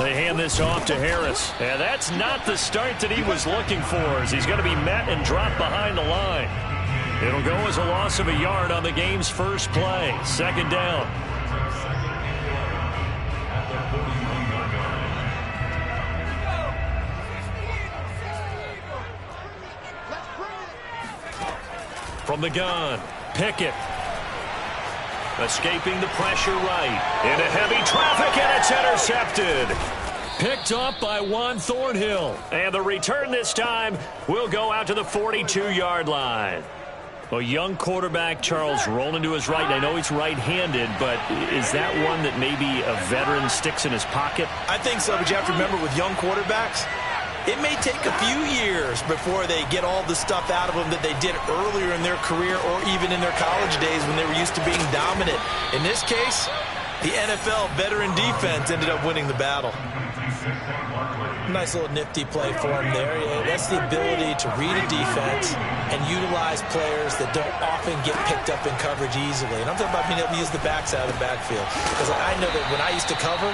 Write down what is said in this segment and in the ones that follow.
They hand this off to Harris. And that's not the start that he was looking for, as he's going to be met and dropped behind the line. It'll go as a loss of a yard on the game's first play. Second down. From the gun, Pickett. Escaping the pressure right. Into heavy traffic, and it's intercepted. Picked up by Juan Thornhill. And the return this time will go out to the 42-yard line. A young quarterback, Charles, rolling to his right. I know he's right-handed, but is that one that maybe a veteran sticks in his pocket? I think so, but you have to remember with young quarterbacks, it may take a few years before they get all the stuff out of them that they did earlier in their career or even in their college days when they were used to being dominant. In this case, the NFL veteran defense ended up winning the battle. Nice little nifty play for him there. Yeah, that's the ability to read a defense and utilize players that don't often get picked up in coverage easily. And I'm talking about being able to use the backside of the backfield. Because I know that when I used to cover,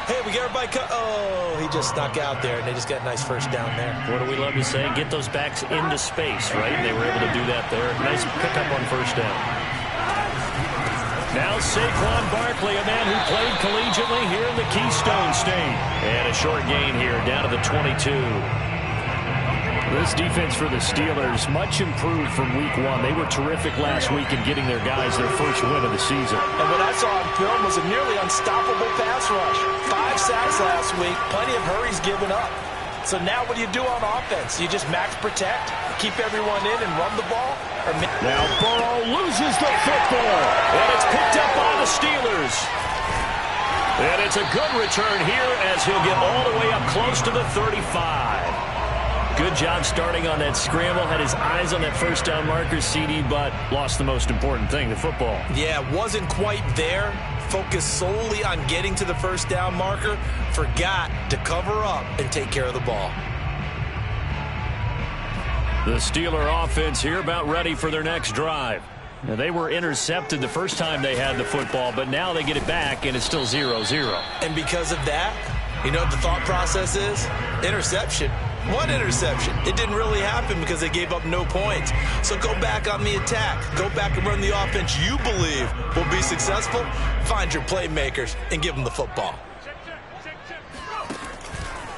hey, we got everybody oh, he just snuck out there, and they just got a nice first down there. What do we love to say? Get those backs into space, right? And they were able to do that there. Nice pickup on first down. Now Saquon Barkley, a man who played collegiately here in the Keystone State. And a short gain here, down to the 22. This defense for the Steelers, much improved from week one. They were terrific last week in getting their guys their first win of the season. And what I saw on film was a nearly unstoppable pass rush. 5 sacks last week, plenty of hurries given up. So now what do you do on offense? You just max protect, keep everyone in and run the ball? Now Burrow loses the football, and it's picked up by the Steelers. And it's a good return here as he'll get all the way up close to the 35. Good job starting on that scramble. Had his eyes on that first down marker, CD, but lost the most important thing, the football. Yeah, wasn't quite there. Focused solely on getting to the first down marker. Forgot to cover up and take care of the ball. The Steeler offense here about ready for their next drive. Now, they were intercepted the first time they had the football, but now they get it back, and it's still 0-0. And because of that, you know what the thought process is? Interception. One interception. It didn't really happen because they gave up no points. So go back on the attack. Go back and run the offense you believe will be successful. Find your playmakers and give them the football.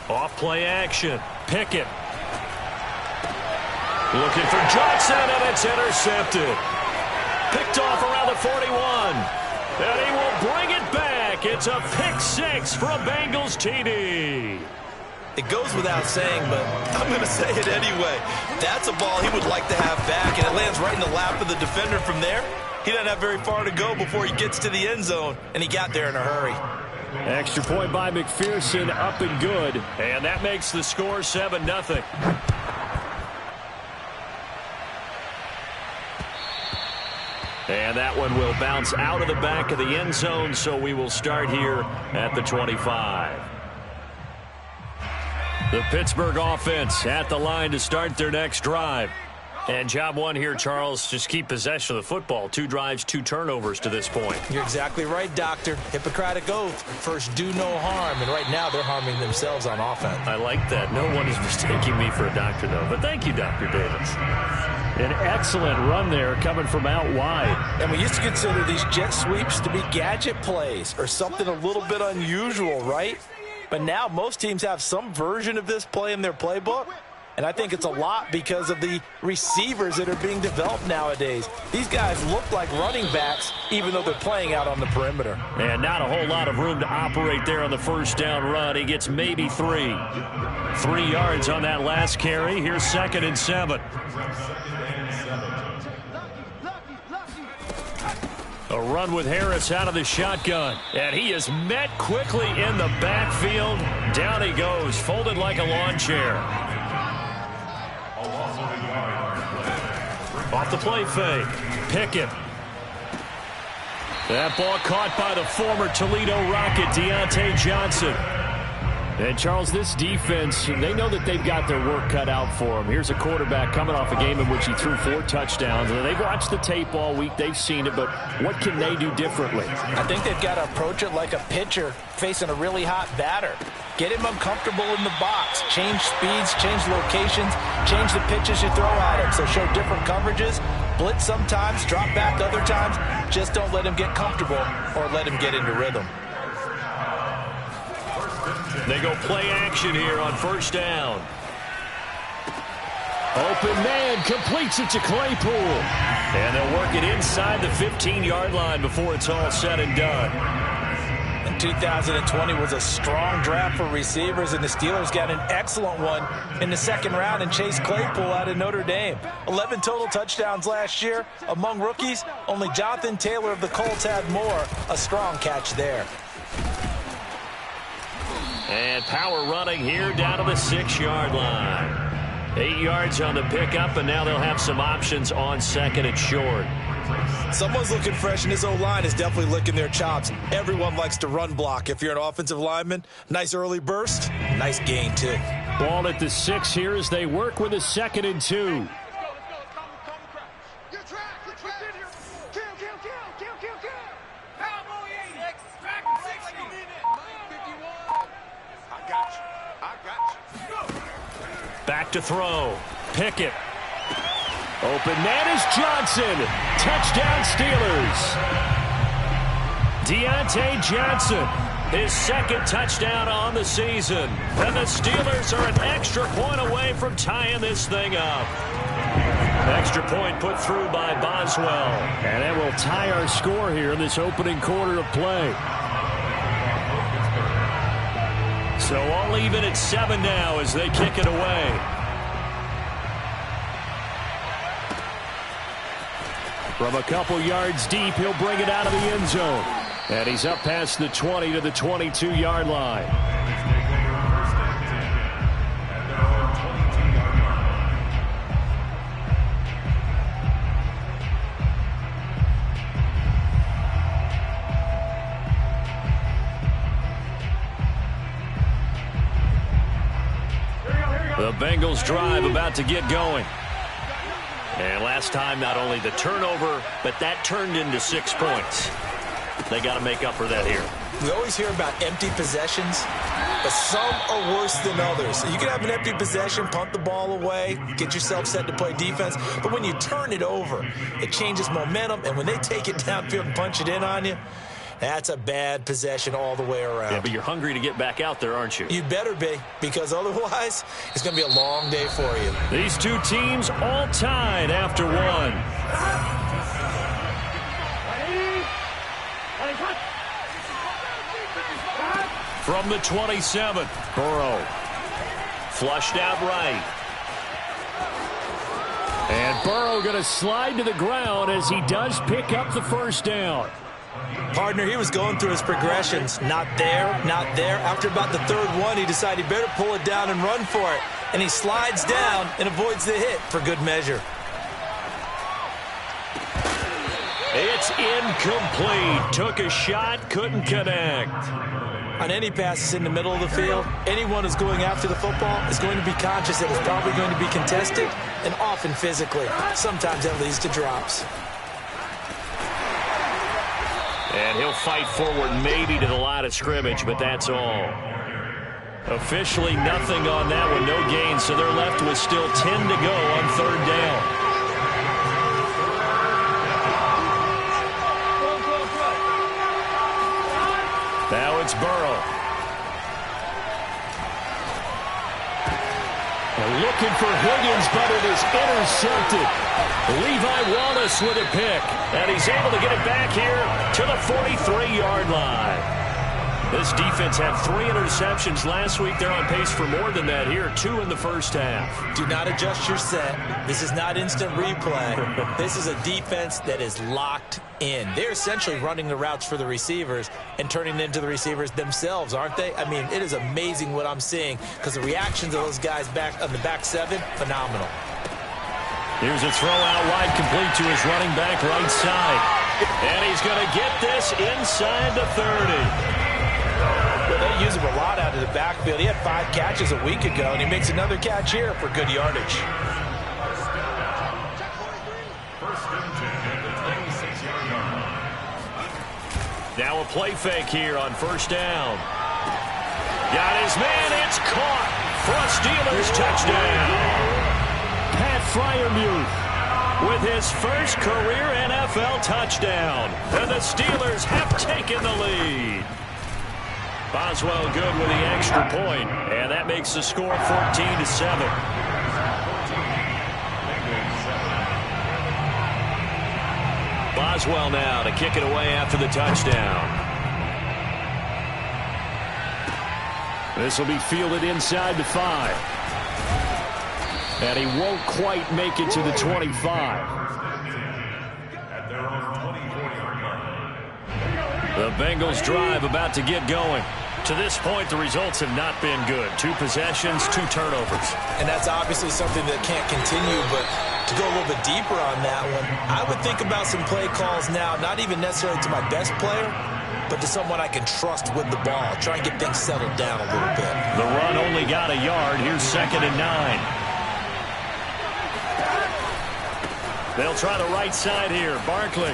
Off play action. Pickett. Looking for Johnson, and it's intercepted. Picked off around the 41. And he will bring it back. It's a pick six for a Bengals TD. It goes without saying, but I'm going to say it anyway. That's a ball he would like to have back, and it lands right in the lap of the defender from there. He doesn't have very far to go before he gets to the end zone, and he got there in a hurry. Extra point by McPherson, up and good. And that makes the score 7-0. And that one will bounce out of the back of the end zone, so we will start here at the 25. The Pittsburgh offense at the line to start their next drive. And job one here, Charles, just keep possession of the football. 2 drives, 2 turnovers to this point. You're exactly right, Doctor. Hippocratic oath. First, do no harm. And right now, they're harming themselves on offense. I like that. No one is mistaking me for a doctor, though. But thank you, Dr. Davis. An excellent run there coming from out wide. And we used to consider these jet sweeps to be gadget plays or something a little bit unusual, right? But now most teams have some version of this play in their playbook. And I think it's a lot because of the receivers that are being developed nowadays. These guys look like running backs, even though they're playing out on the perimeter. And not a whole lot of room to operate there on the first down run. He gets maybe 3. 3 yards on that last carry. Here's 2nd and 7. A run with Harris out of the shotgun. And he is met quickly in the backfield. Down he goes, folded like a lawn chair. Off the play fake. Pickett. That ball caught by the former Toledo Rocket, Deontay Johnson. And, Charles, this defense, they know that they've got their work cut out for them. Here's a quarterback coming off a game in which he threw 4 touchdowns. And they've watched the tape all week. They've seen it, but what can they do differently? I think they've got to approach it like a pitcher facing a really hot batter. Get him uncomfortable in the box. Change speeds, change locations, change the pitches you throw at him. So show different coverages. Blitz sometimes, drop back other times. Just don't let him get comfortable or let him get into rhythm. They go play action here on first down. Open man completes it to Claypool. And they'll work it inside the 15-yard line before it's all said and done. And 2020 was a strong draft for receivers, and the Steelers got an excellent one in the second round and Chase Claypool out of Notre Dame. 11 total touchdowns last year. Among rookies, only Jonathan Taylor of the Colts had more. A strong catch there. And power running here down to the 6-yard line. 8 yards on the pickup, and now they'll have some options on second and short. Someone's looking fresh, and this O-line is definitely licking their chops. Everyone likes to run block. If you're an offensive lineman, nice early burst, nice gain, too. Ball at the 6 here as they work with a 2nd and 2. Back to throw. Pickett. Open man is Johnson. Touchdown Steelers. Deontay Johnson. His 2nd touchdown on the season. And the Steelers are an extra point away from tying this thing up. Extra point put through by Boswell. And that will tie our score here in this opening quarter of play. So all even at 7 now as they kick it away. From a couple yards deep, he'll bring it out of the end zone. And he's up past the 20 to the 22-yard line. The Bengals drive about to get going. And last time, not only the turnover, but that turned into 6 points. They got to make up for that here. We always hear about empty possessions, but some are worse than others. You can have an empty possession, punt the ball away, get yourself set to play defense, but when you turn it over, it changes momentum, and when they take it downfield and punch it in on you, that's a bad possession all the way around. Yeah, but you're hungry to get back out there, aren't you? You better be, because otherwise, it's going to be a long day for you. These two teams all tied after one. From the 27, Burrow. Flushed out right. And Burrow going to slide to the ground as he does pick up the first down. Partner, he was going through his progressions. Not there, not there. After about the third one, he decided he better pull it down and run for it. And he slides down and avoids the hit for good measure. It's incomplete. Took a shot, couldn't connect. On any passes in the middle of the field, anyone who's going after the football is going to be conscious that it's probably going to be contested and often physically. Sometimes that leads to drops. And he'll fight forward maybe to the line of scrimmage, but that's all. Officially nothing on that one, no gain, so they're left with still 10 to go on third down. Now it's Burrow. Looking for Higgins, but it is intercepted. Levi Wallace with a pick, and he's able to get it back here to the 43-yard line. This defense had 3 interceptions last week. They're on pace for more than that here, 2 in the first half. Do not adjust your set. This is not instant replay. This is a defense that is locked in. They're essentially running the routes for the receivers and turning them into the receivers themselves, aren't they? I mean, it is amazing what I'm seeing because the reactions of those guys back on the back 7, phenomenal. Here's a throw out wide, complete to his running back right side. And he's going to get this inside the 30. Well, they use him a lot out of the backfield. He had 5 catches a week ago, and he makes another catch here for good yardage. Now a play fake here on first down. Got his man. It's caught for a Steelers touchdown. Pat Freiermuth with his first career NFL touchdown. And the Steelers have taken the lead. Boswell good with the extra point, and that makes the score 14-7. Boswell now to kick it away after the touchdown. This will be fielded inside the 5. And he won't quite make it to the 25. The Bengals drive about to get going. To this point, the results have not been good. 2 possessions, 2 turnovers. And that's obviously something that can't continue, but to go a little bit deeper on that one, I would think about some play calls now, not even necessarily to my best player, but to someone I can trust with the ball. Try and get things settled down a little bit. The run only got a yard. Here's 2nd and 9. They'll try the right side here. Barkley.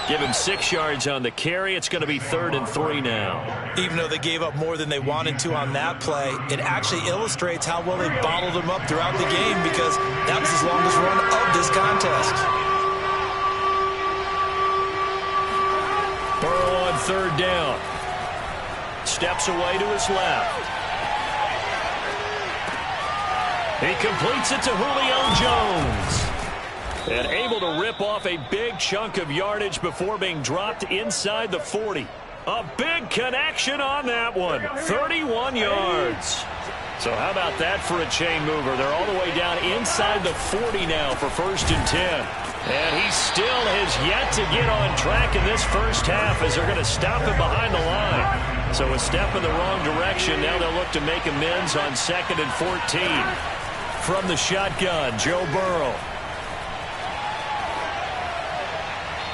Give him 6 yards on the carry. It's going to be 3rd and 3 now. Even though they gave up more than they wanted to on that play, it actually illustrates how well they bottled him up throughout the game because that was his longest run of this contest. Burrow on 3rd down. Steps away to his left. He completes it to Julio Jones. And able to rip off a big chunk of yardage before being dropped inside the 40. A big connection on that one. 31 yards. So how about that for a chain mover? They're all the way down inside the 40 now for 1st and 10. And he still has yet to get on track in this first half as they're going to stop him behind the line. So a step in the wrong direction. Now they'll look to make amends on 2nd and 14. From the shotgun, Joe Burrow.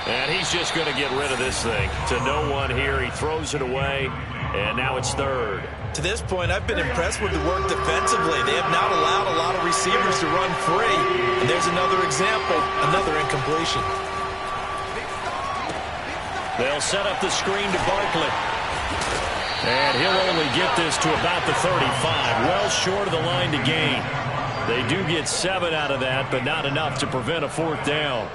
And he's just going to get rid of this thing. To no one here. He throws it away. And now it's 3rd. To this point, I've been impressed with the work defensively. They have not allowed a lot of receivers to run free. And there's another example, another incompletion. They'll set up the screen to Barkley. And he'll only get this to about the 35. Well short of the line to gain. They do get 7 out of that, but not enough to prevent a 4th down.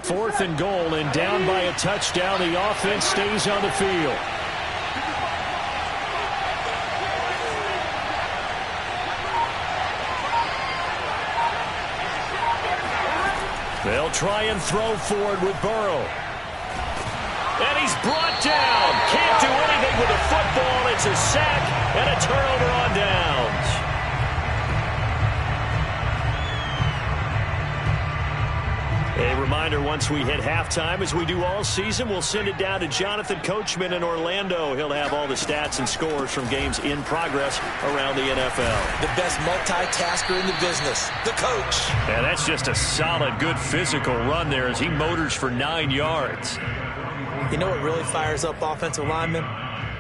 Fourth and goal, and down by a touchdown. The offense stays on the field. They'll try and throw forward with Burrow. And he's brought down. Can't do anything with the football. It's a sack and a turnover on downs. A reminder, once we hit halftime, as we do all season, we'll send it down to Jonathan Coachman in Orlando. He'll have all the stats and scores from games in progress around the NFL. The best multitasker in the business, the coach. And that's just a solid, good physical run there as he motors for 9 yards. You know what really fires up offensive linemen?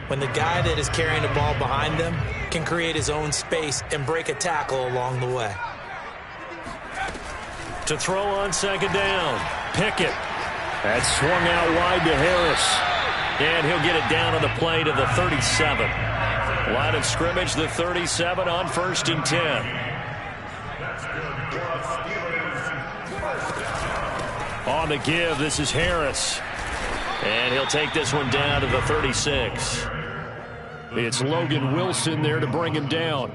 When the guy that is carrying the ball behind them can create his own space and break a tackle along the way. To throw on 2nd down, Pickett. That's swung out wide to Harris. And he'll get it down on the play to the 37. Line of scrimmage, the 37 on 1st and 10. On the give, this is Harris. And he'll take this one down to the 36. It's Logan Wilson there to bring him down.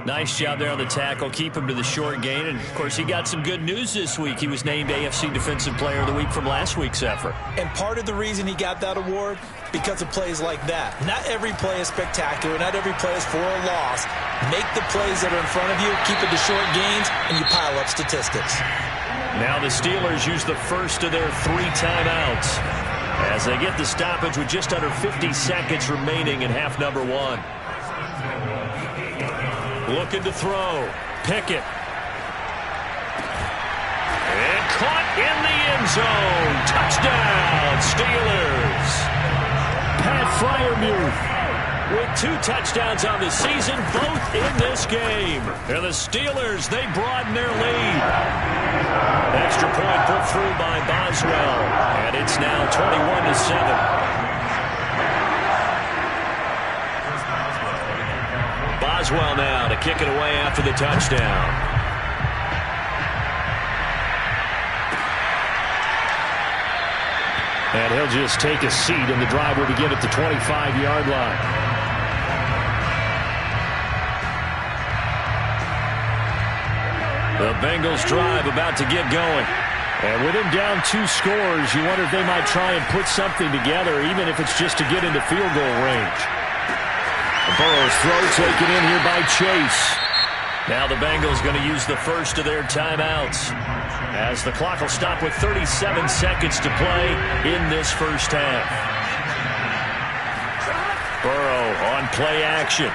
Nice job there on the tackle. Keep him to the short gain. And, of course, he got some good news this week. He was named AFC Defensive Player of the Week from last week's effort. And part of the reason he got that award, because of plays like that. Not every play is spectacular. Not every play is for a loss. Make the plays that are in front of you, keep it to short gains, and you pile up statistics. Now the Steelers use the first of their 3 timeouts as they get the stoppage with just under 50 seconds remaining in half number 1. Looking to throw. Pickett. caught in the end zone. Touchdown, Steelers. Pat Freiermuth with 2 touchdowns on the season, both in this game. And the Steelers, they broaden their lead. Extra point put through by Boswell. And it's now 21-7. Boswell now to kick it away after the touchdown. And he'll just take a seat, and the drive will begin at the 25-yard line. The Bengals drive about to get going. And with him down 2 scores, you wonder if they might try and put something together, even if it's just to get into field goal range. Burrow's throw taken in here by Chase. Now the Bengals going to use the first of their timeouts, as the clock will stop with 37 seconds to play in this first half. Burrow on play action.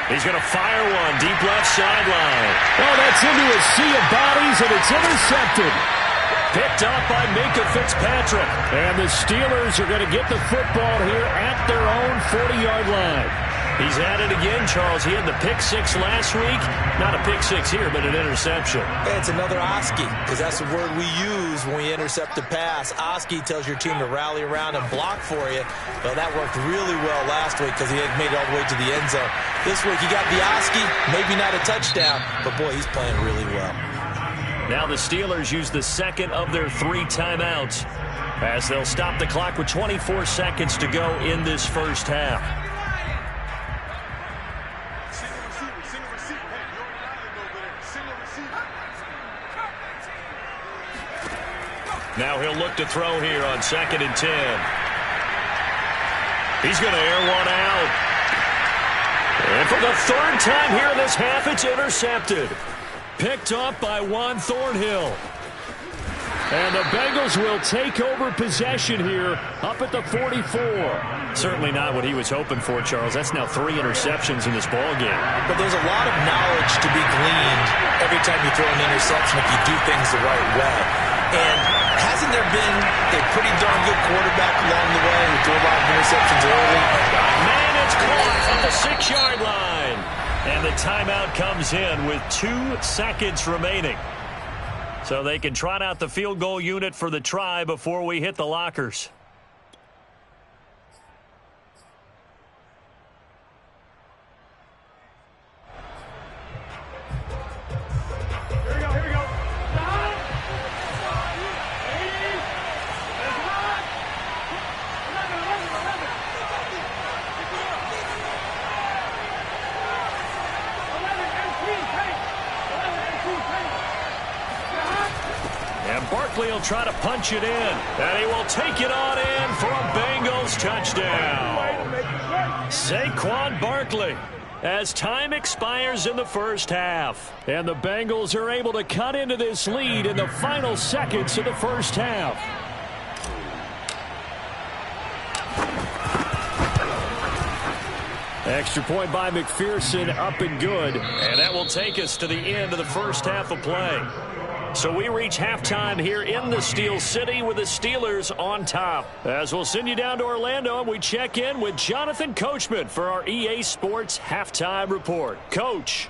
He's going to fire one deep left sideline. Oh, that's into a sea of bodies, and it's intercepted. Picked up by Minkah Fitzpatrick. And the Steelers are going to get the football here at their own 40-yard line. He's at it again, Charles. He had the pick 6 last week. Not a pick 6 here, but an interception. Yeah, it's another Oski, because that's the word we use when we intercept a pass. Oski tells your team to rally around and block for you. Well, that worked really well last week because he had made it all the way to the end zone. This week, he got the Oski, maybe not a touchdown, but boy, he's playing really well. Now the Steelers use the second of their 3 timeouts, as they'll stop the clock with 24 seconds to go in this first half. Now he'll look to throw here on 2nd and 10. He's going to air one out. And for the 3rd time here in this half, it's intercepted. Picked up by Juan Thornhill. And the Bengals will take over possession here up at the 44. Certainly not what he was hoping for, Charles. That's now 3 interceptions in this ballgame. But there's a lot of knowledge to be gleaned every time you throw an interception if you do things the right way. And hasn't there been a pretty darn good quarterback along the way who threw a lot of interceptions early? Man, it's caught from the 6-yard line. And the timeout comes in with 2 seconds remaining. So they can trot out the field goal unit for the try before we hit the lockers. Barkley will try to punch it in, and he will take it on in for a Bengals touchdown. Saquon Barkley, as time expires in the first half. And the Bengals are able to cut into this lead in the final seconds of the first half. Extra point by McPherson, up and good. And that will take us to the end of the first half of play. So we reach halftime here in the Steel City with the Steelers on top. As we'll send you down to Orlando, and we check in with Jonathan Coachman for our EA Sports Halftime Report. Coach.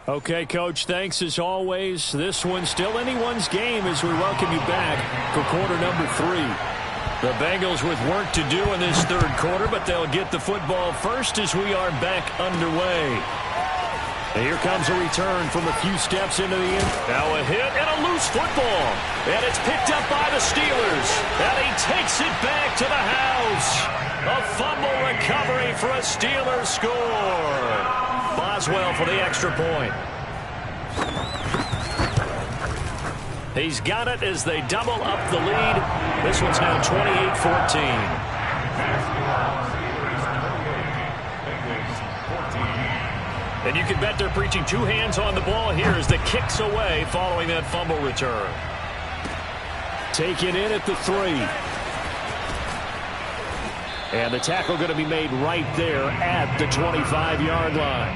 Okay, Coach, thanks as always. This one's still anyone's game as we welcome you back for quarter number 3. The Bengals with work to do in this 3rd quarter, but they'll get the football first as we are back underway. And here comes a return from a few steps into the end. Now a hit and a loose football. And it's picked up by the Steelers. And he takes it back to the house. A fumble recovery for a Steelers score. Boswell for the extra point. He's got it as they double up the lead. This one's now 28-14. And you can bet they're preaching 2 hands on the ball here as the kick's away following that fumble return. Taken in at the 3. And the tackle going to be made right there at the 25-yard line.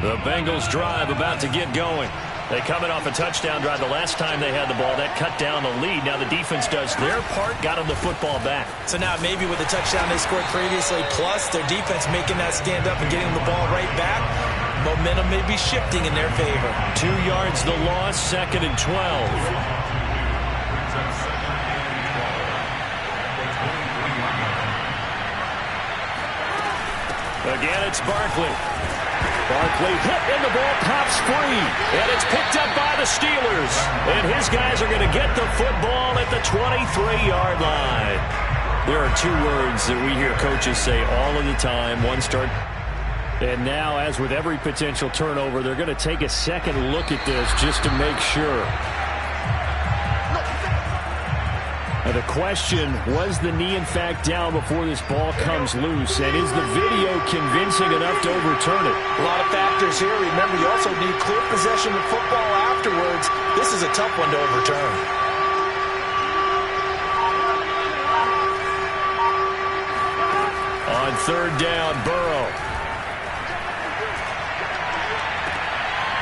The Bengals drive about to get going. They coming off a touchdown drive the last time they had the ball. That cut down the lead. Now the defense does their part, got them the football back. So now maybe with the touchdown they scored previously, plus their defense making that stand up and getting the ball right back, momentum may be shifting in their favor. 2 yards the loss, 2nd and 12. Again, it's Barkley. Barkley hit and the ball pops free. And it's picked up by the Steelers. And his guys are going to get the football at the 23-yard line. There are 2 words that we hear coaches say all of the time. One start. And now, as with every potential turnover, they're going to take a second look at this just to make sure. The question, was the knee in fact down before this ball comes loose? And is the video convincing enough to overturn it? A lot of factors here. Remember, you also need clear possession of football afterwards. This is a tough one to overturn. On 3rd down, Burrow.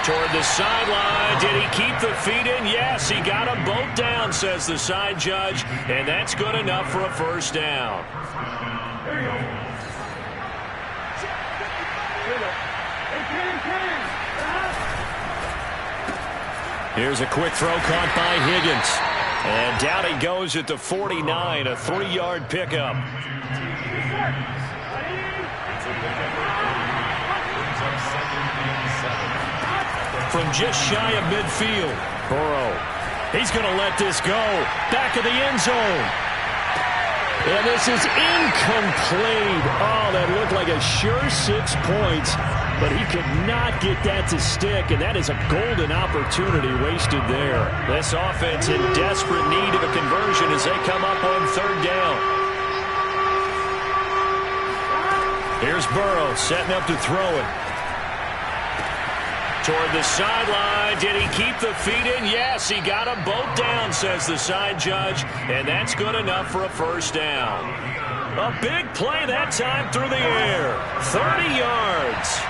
Toward the sideline. Did he keep the feet in? Yes, he got them both down, says the side judge. And that's good enough for a 1st down. Here's a quick throw caught by Higgins. And down he goes at the 49, a 3-yard pickup. From just shy of midfield. Burrow. He's going to let this go. Back of the end zone. And this is incomplete. Oh, that looked like a sure 6 points. But he could not get that to stick. And that is a golden opportunity wasted there. This offense in desperate need of a conversion as they come up on 3rd down. Here's Burrow setting up to throw it. Toward the sideline. Did he keep the feet in? Yes, he got them both down, says the side judge. And that's good enough for a 1st down. A big play that time through the air. 30 yards.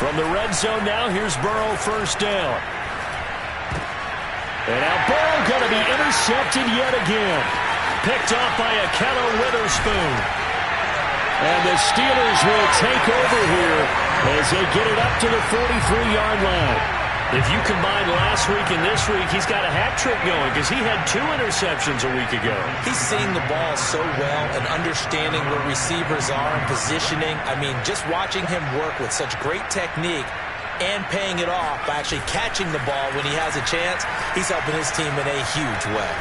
From the red zone now, here's Burrow 1st down. And now Burrow going to be intercepted yet again. Picked off by Ahkello Witherspoon. And the Steelers will take over here as they get it up to the 43-yard line. If you combine last week and this week, he's got a hat trick going because he had 2 interceptions a week ago. He's seeing the ball so well and understanding where receivers are and positioning. I mean, just watching him work with such great technique and paying it off by actually catching the ball when he has a chance, he's helping his team in a huge way.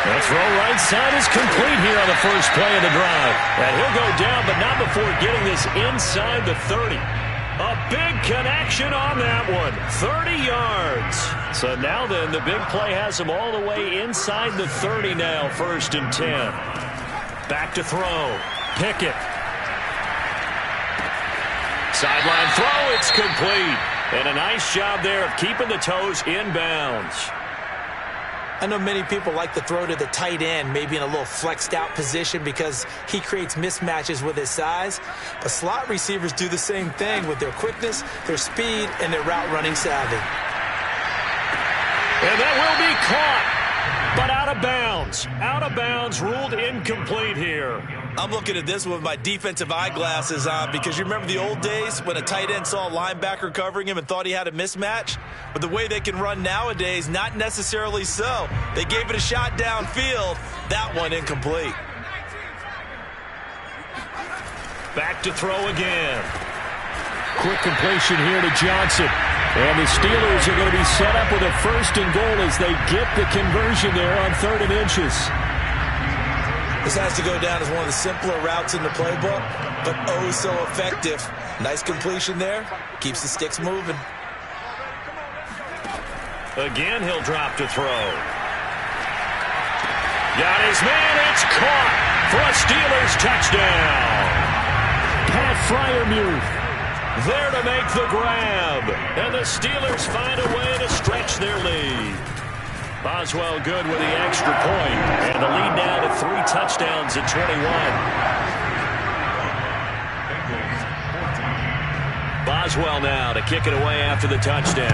The throw right side is complete here on the first play of the drive. And he'll go down, but not before getting this inside the 30. A big connection on that one. 30 yards. So now then, the big play has him all the way inside the 30 now, 1st and 10. Back to throw. Pickett. Sideline throw, it's complete. And a nice job there of keeping the toes inbounds. I know many people like to throw to the tight end, maybe in a little flexed out position because he creates mismatches with his size. But slot receivers do the same thing with their quickness, their speed, and their route running savvy. And that will be caught, but out of bounds. Out of bounds, ruled incomplete here. I'm looking at this with my defensive eyeglasses on because you remember the old days when a tight end saw a linebacker covering him and thought he had a mismatch? But the way they can run nowadays, not necessarily so. They gave it a shot downfield. That one incomplete. Back to throw again. Quick completion here to Johnson. And the Steelers are going to be set up with a 1st and goal as they get the conversion there on 3rd and inches. This has to go down as one of the simpler routes in the playbook, but oh so effective. Nice completion there. Keeps the sticks moving. Again, he'll drop to throw. Got his man. It's caught for a Steelers touchdown. Pat Freiermuth there to make the grab. And the Steelers find a way to stretch their lead. Boswell good with the extra point. And the lead now to 3 touchdowns at 21. Boswell now to kick it away after the touchdown.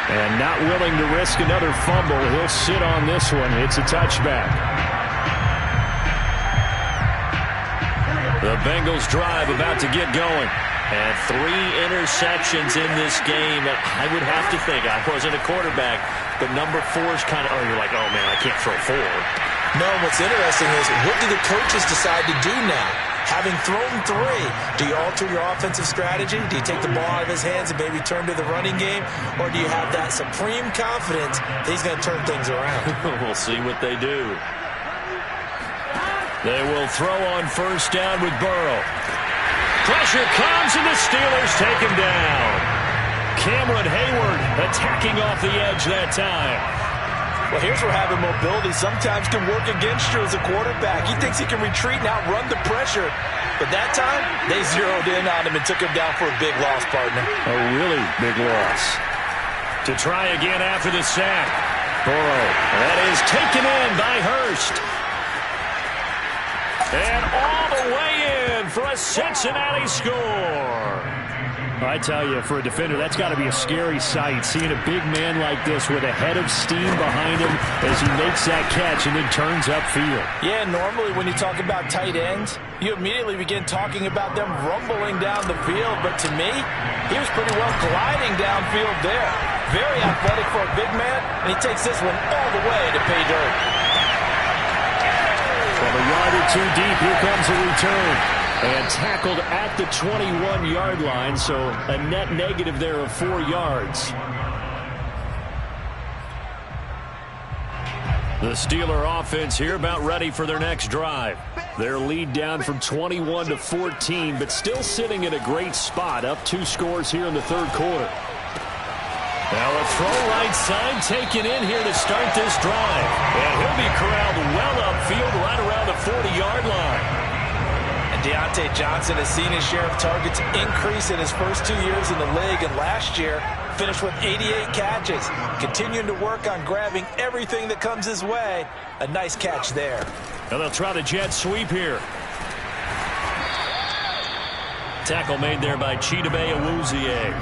And not willing to risk another fumble. He'll sit on this one. It's a touchback. The Bengals drive about to get going. And 3 interceptions in this game. I would have to think, I wasn't a quarterback, but number 4 is kind of, you're like, oh, man, I can't throw 4. No, what's interesting is, what do the coaches decide to do now? Having thrown 3, do you alter your offensive strategy? Do you take the ball out of his hands and maybe turn to the running game? Or do you have that supreme confidence that he's going to turn things around? We'll see what they do. They will throw on first down with Burrow. Pressure comes, and the Steelers take him down. Cameron Hayward attacking off the edge that time. Well, here's where having mobility sometimes can work against you as a quarterback. He thinks he can retreat and outrun the pressure. But that time, they zeroed in on him and took him down for a big loss, partner. A really big loss. To try again after the sack. Burrow. That is taken in by Hurst. And all the way in for a Cincinnati score. I tell you, for a defender, that's got to be a scary sight, seeing a big man like this with a head of steam behind him as he makes that catch and then turns upfield. Yeah, normally when you talk about tight ends, you immediately begin talking about them rumbling down the field. But to me, he was pretty well gliding downfield there. Very athletic for a big man, and he takes this one all the way to pay dirt. From a yard or 2 deep, here comes a return. And tackled at the 21-yard line, so a net negative there of 4 yards. The Steeler offense here about ready for their next drive. Their lead down from 21 to 14, but still sitting at a great spot, up 2 scores here in the third quarter. Now a throw right side taken in here to start this drive. And he'll be corralled well upfield right around the 40-yard line. Deontay Johnson has seen his share of targets increase in his first 2 years in the league, and last year finished with 88 catches. Continuing to work on grabbing everything that comes his way. A nice catch there. Now they'll try the jet sweep here. Tackle made there by Chidobe Awuzie.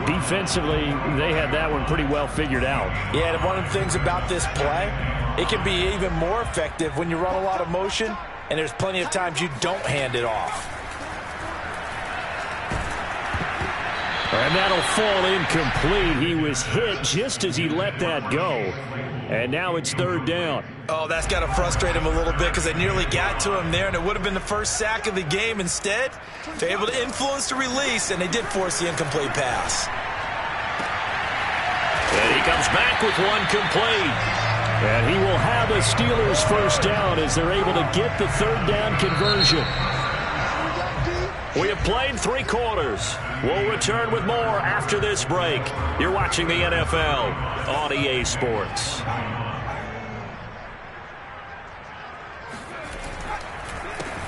Defensively, they had that one pretty well figured out. Yeah, and one of the things about this play, it can be even more effective when you run a lot of motion, and there's plenty of times you don't hand it off. And that'll fall incomplete. He was hit just as he let that go. And now it's third down. Oh, that's got to frustrate him a little bit because they nearly got to him there, and it would have been the first sack of the game. Instead, they're able to influence the release, and they did force the incomplete pass. And he comes back with one complete. And he will have a Steelers first down as they're able to get the third down conversion. We have played 3 quarters. We'll return with more after this break. You're watching the NFL on EA Sports.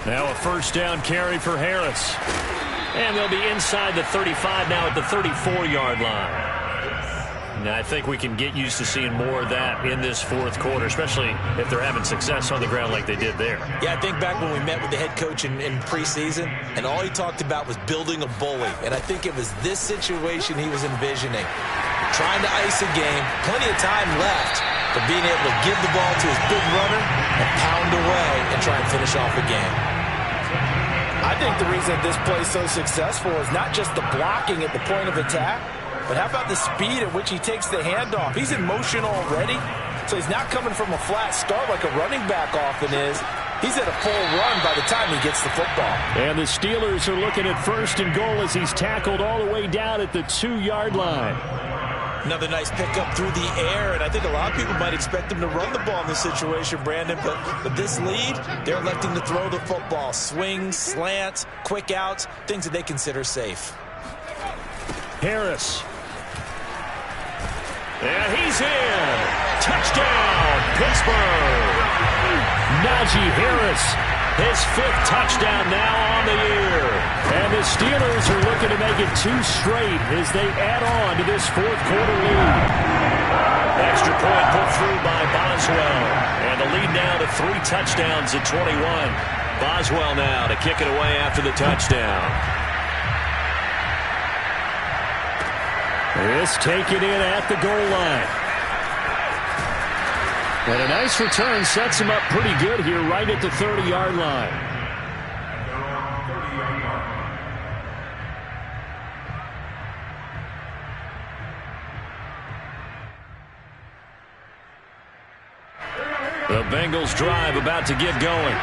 Now a first down carry for Harris. And they'll be inside the 35 now at the 34-yard line. Now, I think we can get used to seeing more of that in this fourth quarter, especially if they're having success on the ground like they did there. Yeah, I think back when we met with the head coach in preseason, and all he talked about was building a bully. And I think it was this situation he was envisioning. Trying to ice a game, plenty of time left, but being able to give the ball to his big runner and pound away and try and finish off a game. I think the reason this play is so successful is not just the blocking at the point of attack, but how about the speed at which he takes the handoff? He's in motion already, so he's not coming from a flat start like a running back often is. He's at a full run by the time he gets the football. And the Steelers are looking at first and goal as he's tackled all the way down at the 2-yard line. Another nice pickup through the air, and I think a lot of people might expect him to run the ball in this situation, Brandon, but this lead, they're electing to throw the football. Swings, slants, quick outs, things that they consider safe. Harris. And he's in. Touchdown, Pittsburgh. Najee Harris His 5th touchdown now on the year. And the Steelers are looking to make it 2 straight as they add on to this 4th quarter lead. Extra point put through by Boswell. And the lead now to 3 touchdowns at 21. Boswell now to kick it away after the touchdown. This taken in at the goal line. And a nice return sets him up pretty good here right at the 30-yard line. The Bengals drive about to get going.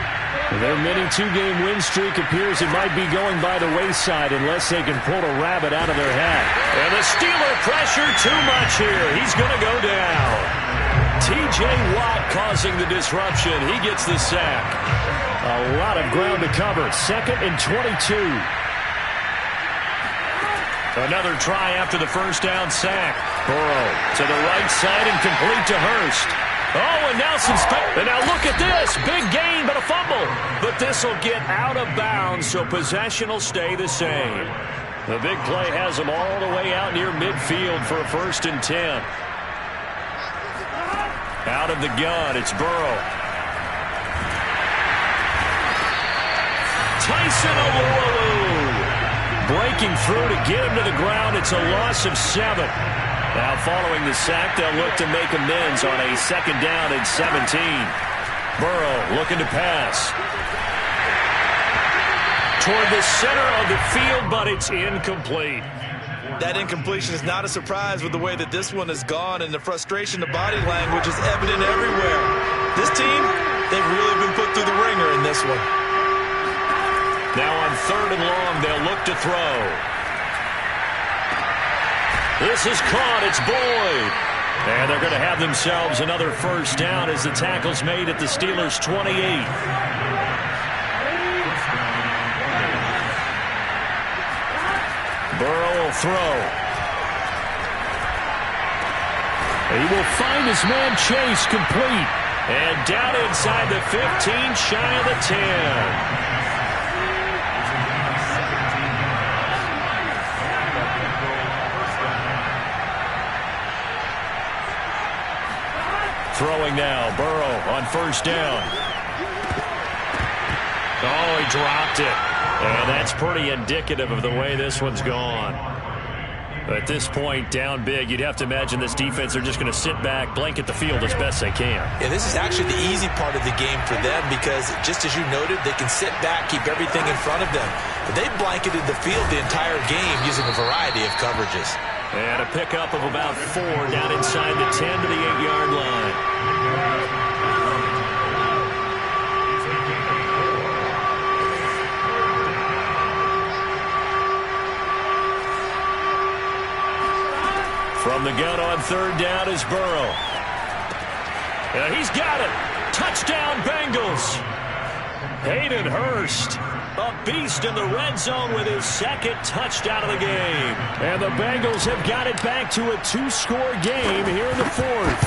Their mini 2-game win streak appears it might be going by the wayside unless they can pull a rabbit out of their hat. And the Steeler pressure too much here. He's going to go down. T.J. Watt causing the disruption. He gets the sack. A lot of ground to cover. 2nd and 22. Another try after the first down sack. Burrow to the right side and complete to Hurst. Oh, and now and now look at this. Big gain, but a fumble. But this will get out of bounds, so possession will stay the same. The big play has them all the way out near midfield for a 1st and 10. Out of the gun, it's Burrow. Tyson Alualu breaking through to get him to the ground. It's a loss of 7. Now following the sack, they'll look to make amends on a 2nd down and 17. Burrow looking to pass. Toward the center of the field, but it's incomplete. That incompletion is not a surprise with the way that this one has gone, and the frustration, the body language is evident everywhere. This team, they've really been put through the ringer in this one. Now on 3rd and long, they'll look to throw. This is caught. It's Boyd. And they're going to have themselves another 1st down as the tackle's made at the Steelers' 28. Burrow will throw. He will find his man Chase complete. And down inside the 15, shy of the 10. Throwing now, Burrow on 1st down. Oh, he dropped it. And that's pretty indicative of the way this one's gone. At this point, down big, you'd have to imagine this defense are just going to sit back, blanket the field as best they can. Yeah, this is actually the easy part of the game for them because, just as you noted, they can sit back, keep everything in front of them. But they blanketed the field the entire game using a variety of coverages. And a pickup of about 4 down inside the 10 to the 8-yard line. From the gun on 3rd down is Burrow. And he's got it. Touchdown, Bengals. Hayden Hurst, a beast in the red zone with his 2nd touchdown of the game. And the Bengals have got it back to a 2-score game here in the 4th.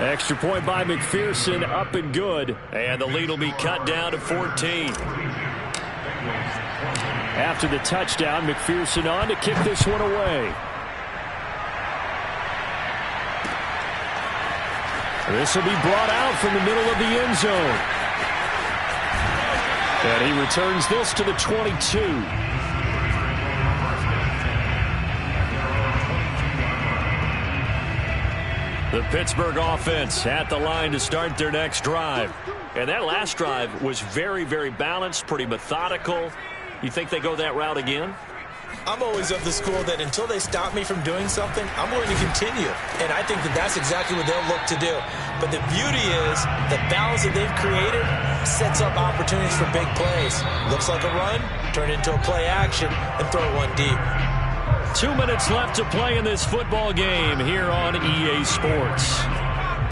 Extra point by McPherson, up and good. And the lead will be cut down to 14. After the touchdown, McPherson on to kick this one away. This will be brought out from the middle of the end zone. And he returns this to the 22. The Pittsburgh offense at the line to start their next drive. And that last drive was very, very balanced, pretty methodical. You think they go that route again? I'm always of the school that until they stop me from doing something, I'm going to continue. And I think that that's exactly what they'll look to do. But the beauty is the balance that they've created sets up opportunities for big plays. Looks like a run, turn into a play action, and throw one deep. 2 minutes left to play in this football game here on EA Sports.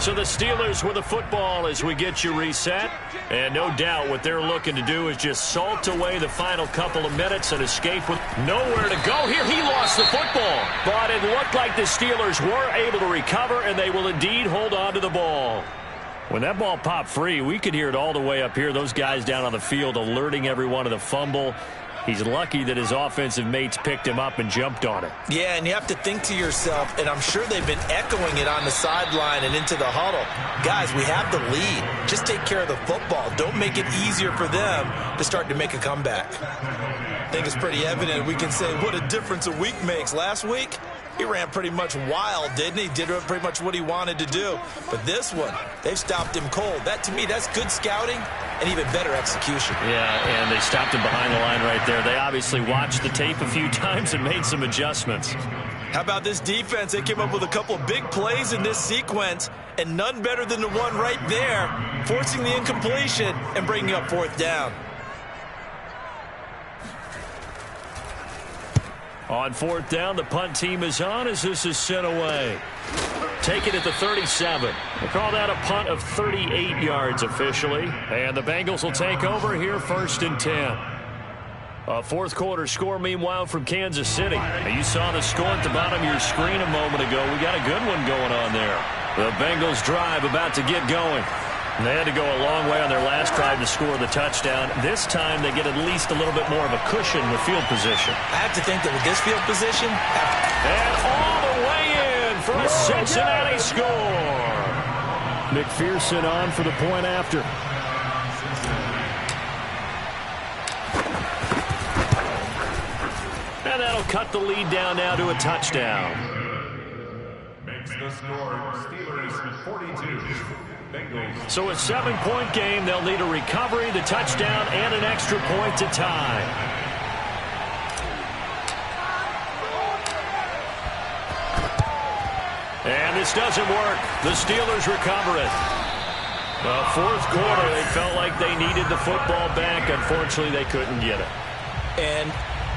So the Steelers with the football as we get you reset. And no doubt what they're looking to do is just salt away the final couple of minutes and escape with nowhere to go. Here he lost the football. But it looked like the Steelers were able to recover, and they will indeed hold on to the ball. When that ball popped free, we could hear it all the way up here. Those guys down on the field alerting everyone of the fumble. He's lucky that his offensive mates picked him up and jumped on it. Yeah, and you have to think to yourself, and I'm sure they've been echoing it on the sideline and into the huddle. Guys, we have the lead. Just take care of the football. Don't make it easier for them to start to make a comeback. I think it's pretty evident. We can say what a difference a week makes. Last week, he ran pretty much wild, didn't he? Did pretty much what he wanted to do. But this one, they've stopped him cold. That, to me, that's good scouting and even better execution. Yeah, and they stopped him behind the line right there. They obviously watched the tape a few times and made some adjustments. How about this defense? They came up with a couple of big plays in this sequence, and none better than the one right there, forcing the incompletion and bringing up fourth down. On fourth down, the punt team is on as this is sent away. Take it at the 37. We'll call that a punt of 38 yards officially. And the Bengals will take over here first and 10. A fourth quarter score, meanwhile, from Kansas City. Now, you saw the score at the bottom of your screen a moment ago. We got a good one going on there. The Bengals drive about to get going. And they had to go a long way on their last drive to score the touchdown. This time they get at least a little bit more of a cushion with field position. I have to think that with this field position... And all the way in for a Cincinnati score. McPherson on for the point after. And that'll cut the lead down now to a touchdown. Makes the score Steelers 42. So a 7-point game. They'll need a recovery, the touchdown, and an extra point to tie. And this doesn't work. The Steelers recover it. Well, fourth quarter, they felt like they needed the football back. Unfortunately, they couldn't get it. And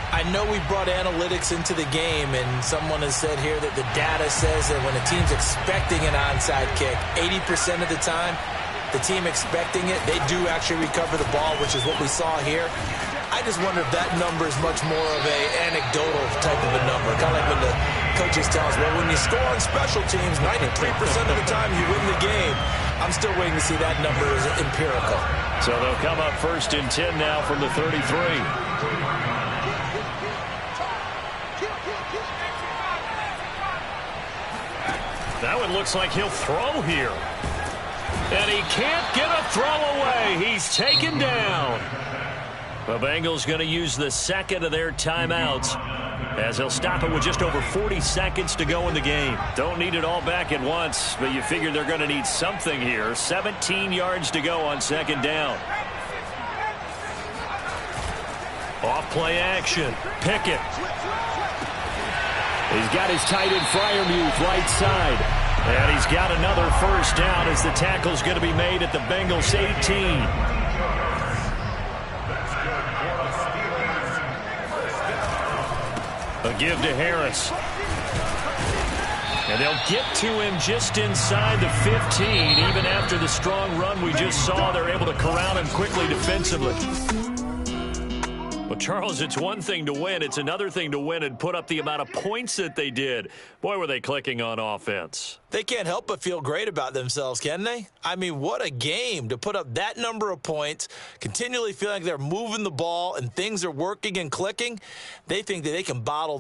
I know we brought analytics into the game, and someone has said here that the data says that when a team's expecting an onside kick, 80% of the time, the team expecting it, they do actually recover the ball, which is what we saw here. I just wonder if that number is much more of a anecdotal type of a number. Kind of like when the coaches tell us, well, when you score on special teams, 93% of the time you win the game. I'm still waiting to see that number is empirical. So they'll come up first and 10 now from the 33. That one looks like he'll throw here. And he can't get a throw away. He's taken down. The Bengals going to use the second of their timeouts as they'll stop it with just over 40 seconds to go in the game. Don't need it all back at once, but you figure they're going to need something here. 17 yards to go on second down. Off play action. Pickett. He's got his tight end Freiermuth right side. And he's got another first down as the tackle's going to be made at the Bengals 18. A give to Harris. And they'll get to him just inside the 15. Even after the strong run we just saw, they're able to corral him quickly defensively. Well, Charles, it's one thing to win. It's another thing to win and put up the amount of points that they did. Boy, were they clicking on offense. They can't help but feel great about themselves, can they? I mean, what a game to put up that number of points, continually feeling like they're moving the ball and things are working and clicking. They think that they can bottle